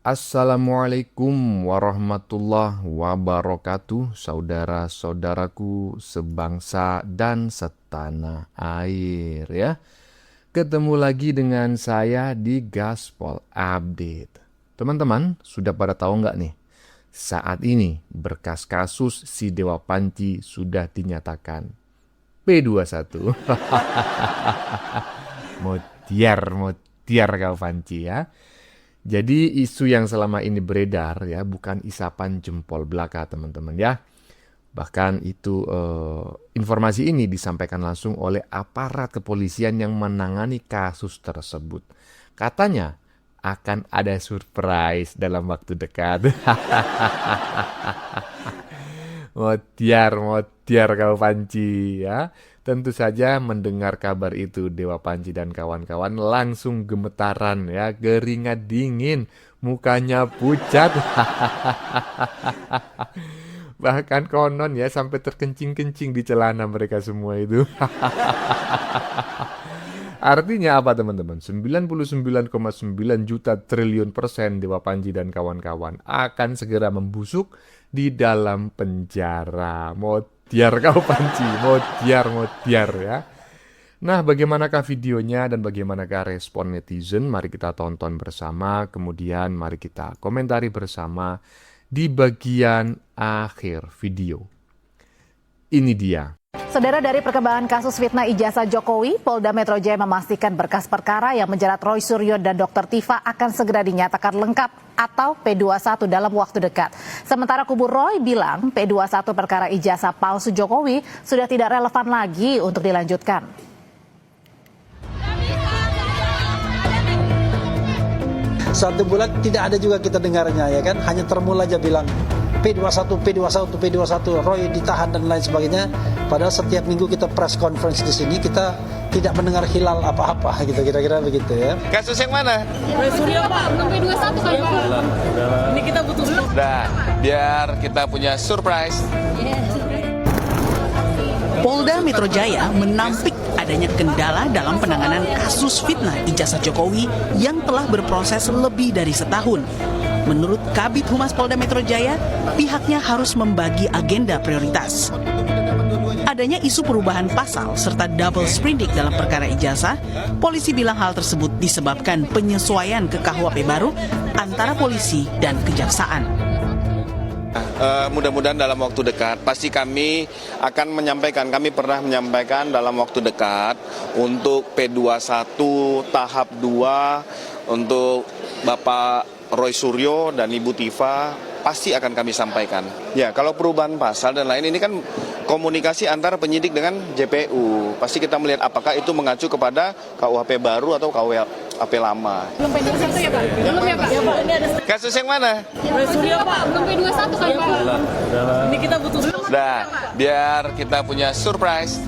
Assalamualaikum warahmatullahi wabarakatuh, saudara-saudaraku sebangsa dan setanah air ya. Ketemu lagi dengan saya di Gaspol Update. Teman-teman, sudah pada tahu nggak nih? Saat ini berkas kasus si Dewa Panci sudah dinyatakan P21. Motiar kau Panci ya. Jadi isu yang selama ini beredar ya bukan isapan jempol belaka teman-teman ya. Bahkan itu informasi ini disampaikan langsung oleh aparat kepolisian yang menangani kasus tersebut. Katanya akan ada surprise dalam waktu dekat. Motiar kau Panci ya. Tentu saja mendengar kabar itu Dewa Panci dan kawan-kawan langsung gemetaran ya, keringat dingin, mukanya pucat. Bahkan konon ya sampai terkencing-kencing di celana mereka semua itu. Artinya apa teman-teman? 99,9 juta triliun persen Dewa Panci dan kawan-kawan akan segera membusuk di dalam penjara. Motiar kau Panci, motiar ya. Nah, bagaimanakah videonya dan bagaimanakah respon netizen? Mari kita tonton bersama, kemudian mari kita komentari bersama di bagian akhir video. Ini dia. Saudara, dari perkembangan kasus fitnah ijazah Jokowi, Polda Metro Jaya memastikan berkas perkara yang menjerat Roy Suryo dan Dr. Tifa akan segera dinyatakan lengkap atau P21 dalam waktu dekat. Sementara kubu Roy bilang P21 perkara ijazah palsu Jokowi sudah tidak relevan lagi untuk dilanjutkan. Satu bulan tidak ada juga kita dengarnya ya kan, hanya termul aja bilang P21, Roy ditahan dan lain sebagainya. Padahal setiap minggu kita press conference di sini, kita tidak mendengar hilal apa-apa gitu, kira-kira begitu ya. Kasus yang mana? Roy Suryo Pak, belum P21 kan Pak? Ini kita butuh dulu. Udah, biar kita punya surprise. Polda Metro Jaya menampik adanya kendala dalam penanganan kasus fitnah ijazah Jokowi yang telah berproses lebih dari setahun. Menurut Kabid Humas Polda Metro Jaya, pihaknya harus membagi agenda prioritas. Adanya isu perubahan pasal serta double sprindik dalam perkara ijazah, polisi bilang hal tersebut disebabkan penyesuaian ke KUHP baru antara polisi dan kejaksaan. Mudah-mudahan dalam waktu dekat, pasti kami akan menyampaikan, kami pernah menyampaikan dalam waktu dekat untuk P21 tahap 2 untuk Bapak Roy Suryo dan Ibu Tifa pasti akan kami sampaikan. Ya, kalau perubahan pasal dan lain ini kan komunikasi antara penyidik dengan JPU. Pasti kita melihat apakah itu mengacu kepada KUHP baru atau KUHP lama. Belum P21 ya Pak? Belum ya Pak? Ini ada Kasus yang mana? Roy Suryo Pak, belum P21 kan Pak? Ini kita butuh dulu. Udah, biar kita punya surprise.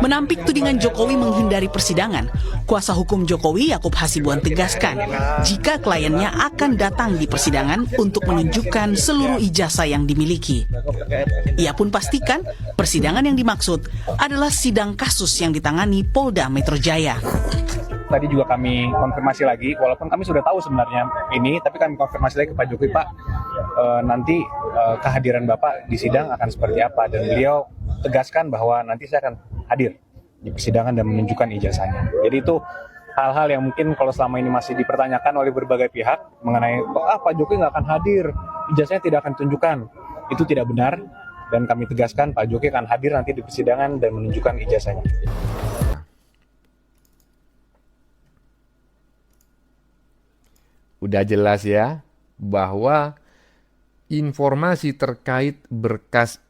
Menampik tudingan Jokowi menghindari persidangan, kuasa hukum Jokowi Yakub Hasibuan tegaskan jika kliennya akan datang di persidangan untuk menunjukkan seluruh ijazah yang dimiliki. Ia pun pastikan persidangan yang dimaksud adalah sidang kasus yang ditangani Polda Metro Jaya. Tadi juga kami konfirmasi lagi, walaupun kami sudah tahu sebenarnya ini, tapi kami konfirmasi lagi ke Pak Jokowi, Pak, nanti kehadiran Bapak di sidang akan seperti apa, dan beliau tegaskan bahwa nanti saya akan hadir di persidangan dan menunjukkan ijazahnya. Jadi itu hal-hal yang mungkin kalau selama ini masih dipertanyakan oleh berbagai pihak mengenai Pak Jokowi nggak akan hadir, ijazahnya tidak akan tunjukkan. Itu tidak benar, dan kami tegaskan Pak Jokowi akan hadir nanti di persidangan dan menunjukkan ijazahnya. Udah jelas ya bahwa informasi terkait berkas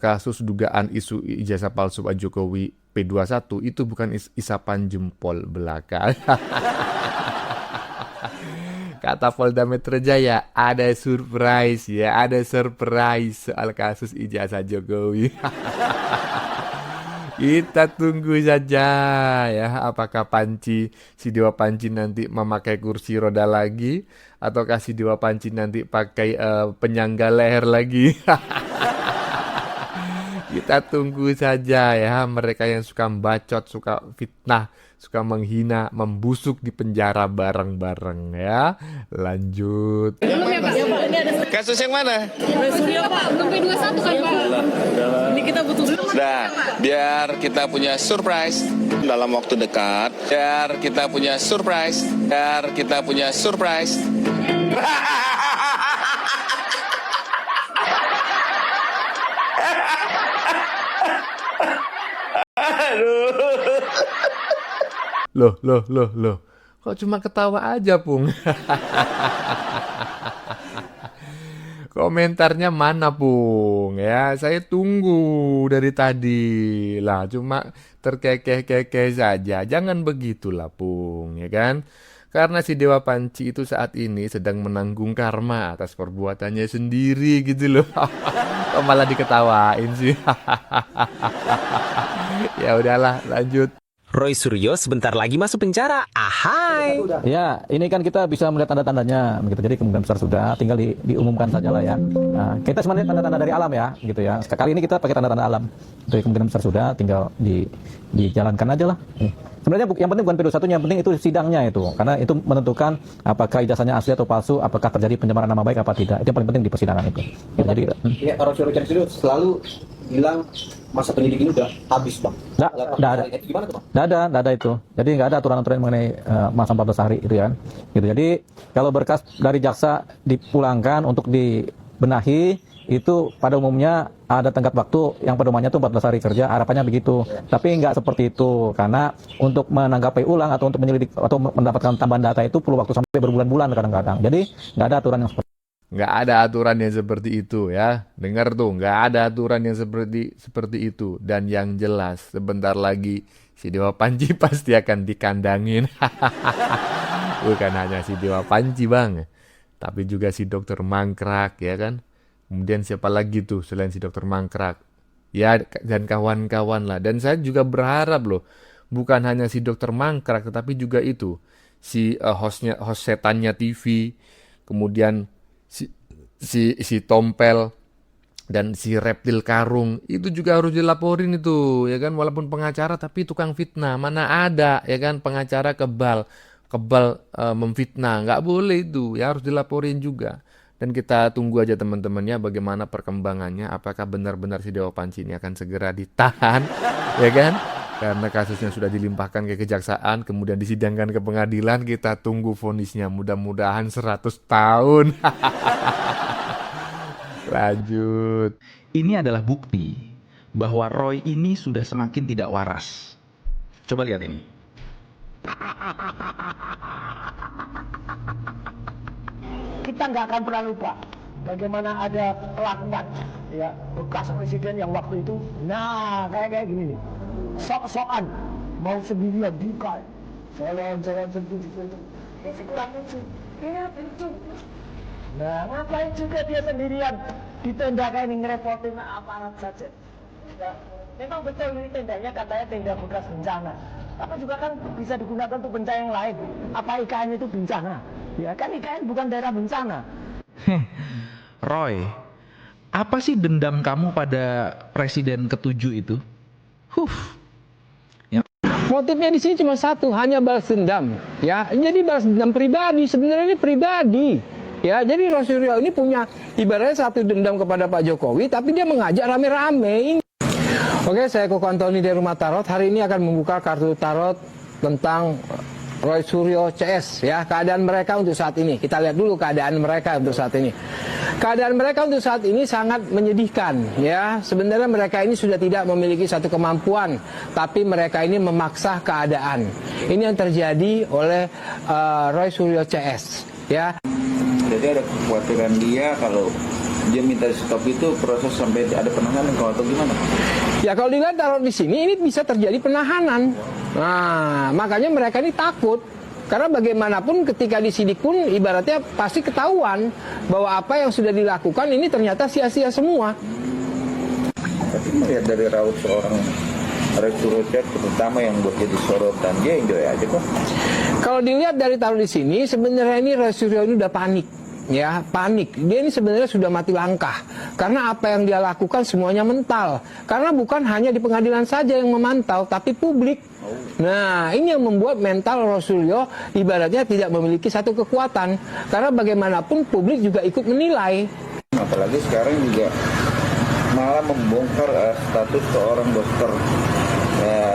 kasus dugaan isu ijazah palsu Pak Jokowi P21 itu bukan isapan jempol belaka. Kata Polda Metro Jaya, ada surprise ya, ada surprise soal kasus ijazah Jokowi. Kita tunggu saja ya, apakah si Dewa Panci nanti memakai kursi roda lagi, ataukah si Dewa Panci nanti pakai penyangga leher lagi. Kita tunggu saja ya, mereka yang suka bacot, suka fitnah, suka menghina, membusuk di penjara bareng-bareng ya. Lanjut. Belum ya Pak? Ini ada Kasus yang mana? Suryo Pak, belum P21 kan Pak? Ini kita butuh dulu. Nah, biar kita punya surprise dalam waktu dekat. Biar kita punya surprise. Biar kita punya surprise. Loh. Kok cuma ketawa aja, Pung? Komentarnya mana, Pung? Ya, saya tunggu dari tadi. Lah, cuma terkekeh-kekeh saja. Jangan begitulah, Pung, ya kan? Karena si Dewa Panci itu saat ini sedang menanggung karma atas perbuatannya sendiri gitu loh. Kok malah diketawain sih? Ya udahlah, lanjut. Roy Suryo sebentar lagi masuk penjara. Ahai. Ya, ini kan kita bisa melihat tanda-tandanya, begitu. Jadi kemungkinan besar sudah, tinggal diumumkan saja lah ya. Nah, kita sebenarnya tanda-tanda dari alam ya, gitu ya. Kali ini kita pakai tanda-tanda alam. Jadi kemungkinan besar sudah, tinggal dijalankan aja lah. Sebenarnya yang penting bukan P21, yang penting itu sidangnya itu, karena itu menentukan apakah ijazahnya asli atau palsu, apakah terjadi pencemaran nama baik apa tidak. Itu yang paling penting di persidangan itu. Ya, jadi orang Suryo selalu bilang masa penyidik ini udah habis, Bang. Nggak ada. Gimana tuh, Bang? Nggak ada itu. Jadi nggak ada aturan-aturan mengenai masa 14 hari itu kan. Gitu. Jadi kalau berkas dari jaksa dipulangkan untuk dibenahi, itu pada umumnya ada tenggat waktu yang pedomannya itu 14 hari kerja, harapannya begitu. Tapi nggak seperti itu, karena untuk menanggapi ulang atau untuk menyelidik atau mendapatkan tambahan data itu perlu waktu sampai berbulan-bulan kadang-kadang. Jadi nggak ada aturan yang seperti itu. Nggak ada aturan yang seperti itu ya. Dengar tuh, nggak ada aturan yang seperti itu. Dan yang jelas, sebentar lagi si Dewa Panci pasti akan dikandangin. Bukan hanya si Dewa Panci, Bang. Tapi juga si Dokter Mangkrak, ya kan? Kemudian siapa lagi tuh selain si Dokter Mangkrak? Ya, dan kawan-kawan lah. Dan saya juga berharap loh, bukan hanya si Dokter Mangkrak, tetapi juga itu. Si host setannya TV, kemudian si Tompel dan si Reptil Karung itu juga harus dilaporin itu, ya kan? Walaupun pengacara tapi tukang fitnah, mana ada, ya kan? Pengacara kebal memfitnah, nggak boleh itu, ya harus dilaporin juga. Dan kita tunggu aja teman-temannya bagaimana perkembangannya, apakah benar-benar si Dewa Panci ini akan segera ditahan, ya kan? Karena kasusnya sudah dilimpahkan ke kejaksaan, kemudian disidangkan ke pengadilan, kita tunggu vonisnya, mudah-mudahan 100 tahun. Lanjut. Ini adalah bukti bahwa Roy ini sudah semakin tidak waras. Coba lihat ini. Kita nggak akan pernah lupa bagaimana ada pelaknat ya bekas presiden yang waktu itu kayak gini nih, sok-sokan mau sendirian buka jalan sendiri itu kurang lucu ya lucu. Nah ngapain juga dia sendirian di tenda kayak ini ngerepotin aparat saja ya, memang betul ini tendanya katanya tenda bekas bencana, tapi juga kan bisa digunakan untuk bencana yang lain. Apa IKN itu bencana? Ya kan IKN bukan daerah bencana. Roy, apa sih dendam kamu pada presiden ke-7 itu? Motifnya di sini cuma satu, hanya balas dendam. Ya, jadi balas dendam pribadi. Sebenarnya ini pribadi. Ya, jadi Roy Suryo ini punya ibaratnya satu dendam kepada Pak Jokowi, tapi dia mengajak rame-rame. Oke, saya Koko Antoni dari Rumah Tarot. Hari ini akan membuka kartu tarot tentang Roy Suryo CS ya, keadaan mereka untuk saat ini. Kita lihat dulu keadaan mereka untuk saat ini. Keadaan mereka untuk saat ini sangat menyedihkan ya. Sebenarnya mereka ini sudah tidak memiliki satu kemampuan, tapi mereka ini memaksa keadaan. Ini yang terjadi oleh Roy Suryo CS ya. Jadi ada kekhawatiran dia kalau dia minta stop itu proses sampai ada penahanan atau gimana? Ya kalau dilihat taruh di sini ini bisa terjadi penahanan. Nah, makanya mereka ini takut. Karena bagaimanapun ketika disidik pun ibaratnya pasti ketahuan bahwa apa yang sudah dilakukan ini ternyata sia-sia semua. Tapi melihat dari raut seorang Roy Suryo terutama yang buat jadi sorotan, dia enjoy aja kok. Kalau dilihat dari taruh di sini sebenarnya ini Roy Suryo ini udah panik. ya, panik. Dia ini sebenarnya sudah mati langkah. Karena apa yang dia lakukan semuanya mental. Karena bukan hanya di pengadilan saja yang memantau, tapi publik. Nah, ini yang membuat mental Roy Suryo ibaratnya tidak memiliki satu kekuatan. Karena bagaimanapun publik juga ikut menilai. Apalagi sekarang juga malah membongkar status seorang dokter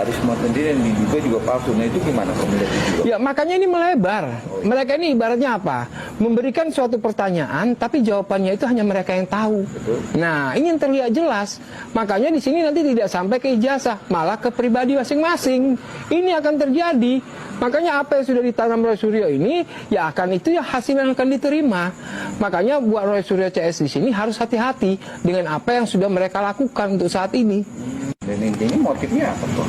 Risma sendiri yang diduga juga palsu. Nah itu gimana pemerintah juga? Ya makanya ini melebar. Mereka ini ibaratnya apa? Memberikan suatu pertanyaan, tapi jawabannya itu hanya mereka yang tahu. Betul. Nah ini yang terlihat jelas. Makanya di sini nanti tidak sampai ke ijazah, malah ke pribadi masing-masing. Ini akan terjadi. Makanya apa yang sudah ditanam Roy Suryo ini, ya akan itu ya hasil yang akan diterima. Makanya buat Roy Suryo CS di sini harus hati-hati dengan apa yang sudah mereka lakukan untuk saat ini. Dan intinya motifnya apa tuh?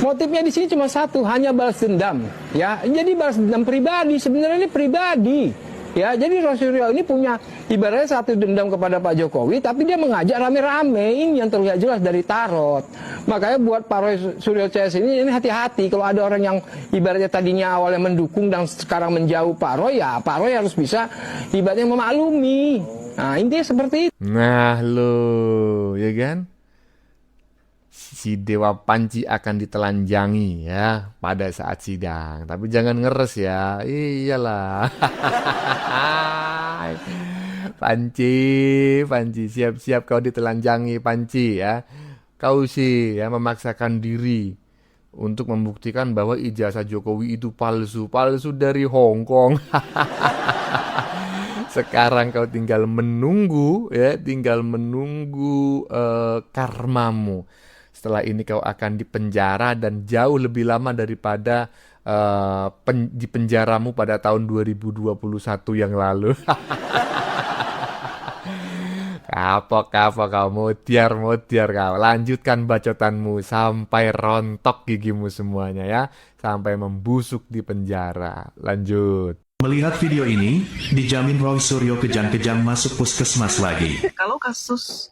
Motifnya di sini cuma satu, hanya balas dendam. Ya, jadi balas dendam pribadi. Sebenarnya ini pribadi. Ya, jadi Roy Suryo ini punya ibaratnya satu dendam kepada Pak Jokowi, tapi dia mengajak rame-rame. Ini yang terlihat jelas dari tarot. Makanya buat Pak Roy Suryo CS ini hati-hati. Kalau ada orang yang ibaratnya tadinya awalnya mendukung dan sekarang menjauh Pak Roy, ya Pak Roy harus bisa ibaratnya memaklumi. Nah, intinya seperti itu. Nah lo, ya kan? Si Dewa Panji akan ditelanjangi ya pada saat sidang. Tapi jangan ngeres ya. Iyalah. Panji, siap-siap kau ditelanjangi Panji ya. Kau sih ya memaksakan diri untuk membuktikan bahwa ijazah Jokowi itu palsu dari Hong Kong. Sekarang kau tinggal menunggu ya, karmamu. Setelah ini kau akan dipenjara dan jauh lebih lama daripada di penjaramu pada tahun 2021 yang lalu. Kapok kau, mutiar kau. Lanjutkan bacotanmu sampai rontok gigimu semuanya ya. Sampai membusuk di penjara. Lanjut. Melihat video ini, dijamin Roy Suryo kejang-kejang masuk puskesmas lagi. Kalau kasus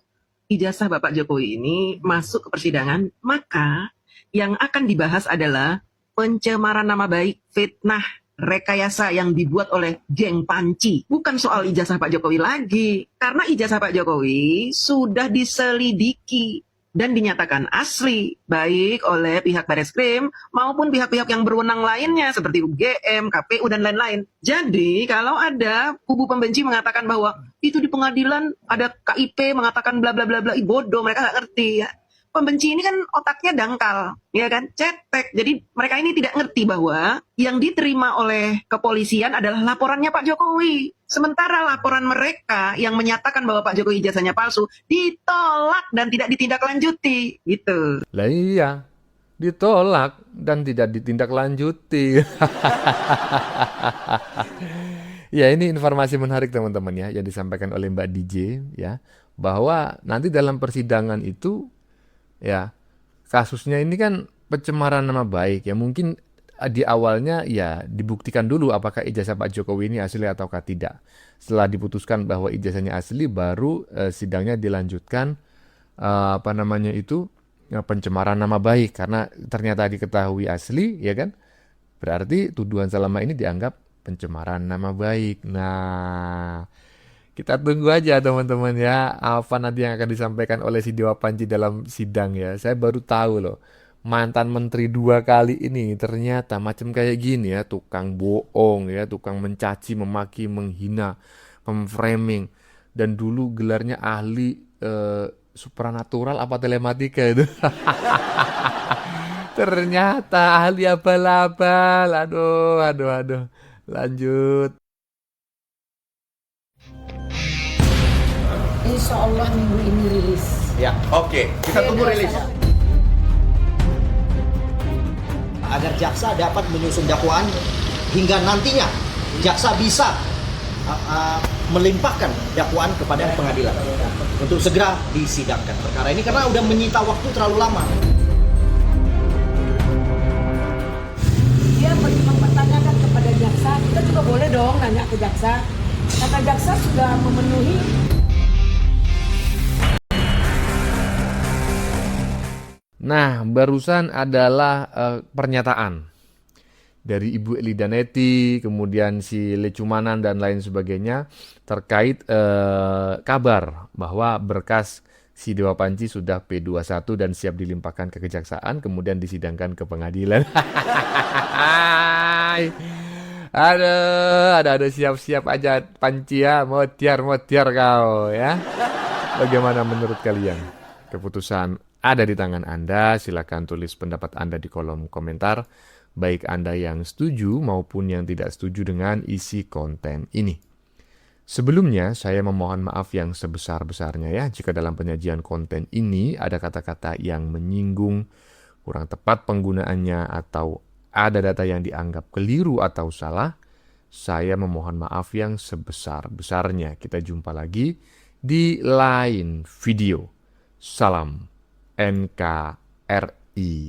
ijazah Bapak Jokowi ini masuk ke persidangan, maka yang akan dibahas adalah pencemaran nama baik, fitnah, rekayasa yang dibuat oleh geng Panci. Bukan soal ijazah Pak Jokowi lagi. Karena ijazah Pak Jokowi sudah diselidiki dan dinyatakan asli, baik oleh pihak Bareskrim maupun pihak-pihak yang berwenang lainnya seperti UGM, KPU, dan lain-lain. Jadi kalau ada kubu pembenci mengatakan bahwa itu di pengadilan ada KIP mengatakan bla bla bla bla, bodoh, mereka nggak ngerti ya. Pembenci ini kan otaknya dangkal, ya kan, cetek. Jadi mereka ini tidak ngerti bahwa yang diterima oleh kepolisian adalah laporannya Pak Jokowi. Sementara laporan mereka yang menyatakan bahwa Pak Jokowi ijazahnya palsu ditolak dan tidak ditindaklanjuti, gitu. Lah iya, ditolak dan tidak ditindaklanjuti. Ya, ini informasi menarik teman-teman ya yang disampaikan oleh Mbak DJ ya, bahwa nanti dalam persidangan itu ya, kasusnya ini kan pencemaran nama baik ya, mungkin di awalnya ya dibuktikan dulu apakah ijazah Pak Jokowi ini asli ataukah tidak. Setelah diputuskan bahwa ijazahnya asli, baru sidangnya dilanjutkan pencemaran nama baik, karena ternyata diketahui asli ya kan. Berarti tuduhan selama ini dianggap pencemaran nama baik. Nah, kita tunggu aja teman-teman ya, apa nanti yang akan disampaikan oleh si Dewa Panji dalam sidang ya. Saya baru tahu loh, mantan menteri 2 kali ini ternyata macam kayak gini ya, tukang bohong ya, tukang mencaci, memaki, menghina, memframing. Dan dulu gelarnya ahli supranatural apa telematika itu. Ternyata ahli abal-abal. Aduh. Lanjut. Insya Allah minggu ini rilis. Ya, oke. Kita tunggu rilis. Agar jaksa dapat menyusun dakwaan hingga nantinya jaksa bisa melimpahkan dakwaan kepada pengadilan untuk segera disidangkan perkara ini karena udah menyita waktu terlalu lama. Dia mempertanyakan kepada jaksa, kita juga boleh dong nanya ke jaksa. Karena jaksa sudah memenuhi. Nah, barusan adalah pernyataan dari Ibu Elida Neti, kemudian si Lecumanan dan lain sebagainya terkait kabar bahwa berkas si Dewa Panji sudah P21 dan siap dilimpahkan ke kejaksaan, kemudian disidangkan ke pengadilan. Ada siap-siap aja Panji ya, motiar kau ya. Bagaimana menurut kalian? Keputusan ada di tangan Anda, silakan tulis pendapat Anda di kolom komentar, baik Anda yang setuju maupun yang tidak setuju dengan isi konten ini. Sebelumnya, saya memohon maaf yang sebesar-besarnya ya, jika dalam penyajian konten ini ada kata-kata yang menyinggung, kurang tepat penggunaannya, atau ada data yang dianggap keliru atau salah. Saya memohon maaf yang sebesar-besarnya. Kita jumpa lagi di lain video. Salam NKRI.